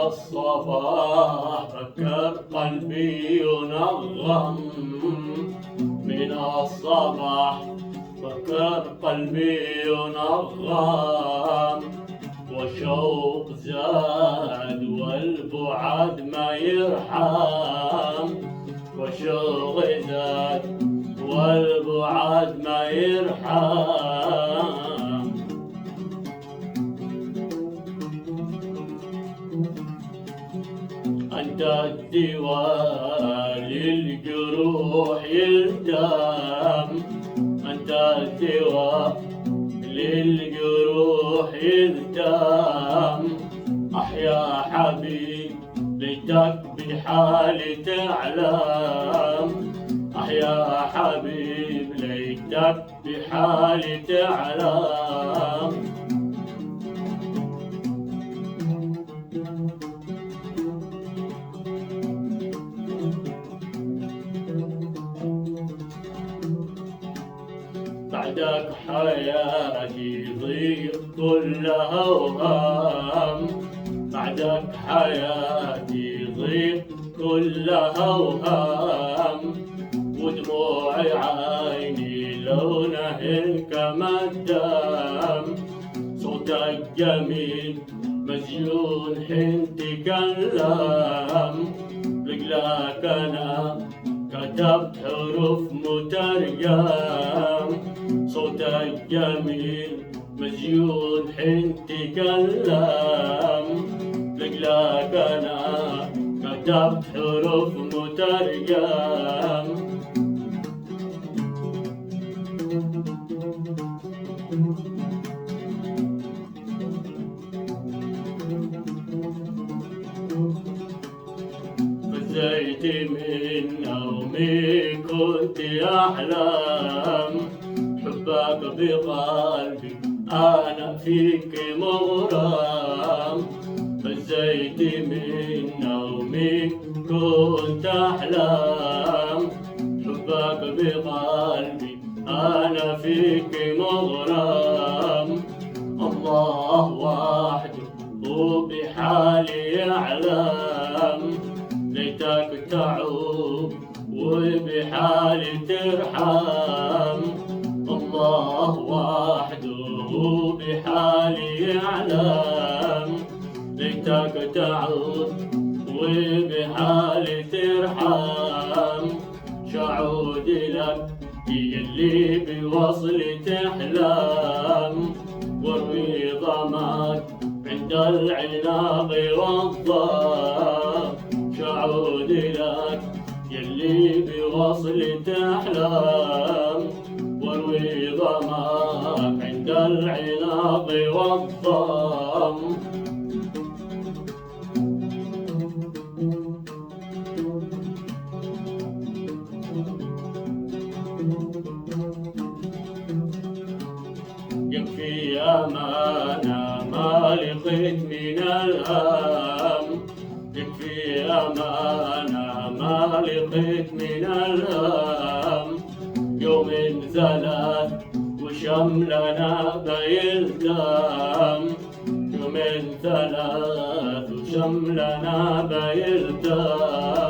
الصباح فكر قلبي ينغم، من الصباح فكر قلبي ينغم، والشوق زاد والبعد ما يرحم، والشوق زاد والبعد ما يرحم. أنت الدواء للجروح يلتام، أنت الدواء للجروح يلتام. أحيا حبيب ليتك بحالي تعلم، أحيا حبيب ليتك بحالي تعلم. بعدك حياتي ضيق كلها وهام، بعدك حياتي ضيق كلها وهام، ودموع عيني لونه كالدم. صوتك جميل مزيون حين تكلم، لقلاك أنا كتبت حروف مترجم. صوتك جميل مزيون حين تكلم، لقلاك أنا كتبت حروف مترجم. فزيت من نومي كنت أحلم، حبك بقلبي أنا فيك مغرم. فزيت من نومي كنت أحلم، حبك بقلبي أنا فيك مغرم. الله وحده وبحالي يعلم، ليتك تعود وبحالي ترحم. الله وحده بحالي يعلم، ليتك تعود وبحالي ترحم. شعود لك يلي بوصلي تحلم، واروي ظماك عند العناق والضام. شعود لك يلي بوصلي تحلم، واروي ظماك عند العناق والضام. يكفي أمانة ما لقيت من الهم، يكفي أمانة ما لقيت من الهم. يوم ثلاث وشملنا بيلتام، يوم ثلاث وشملنا بيلتام.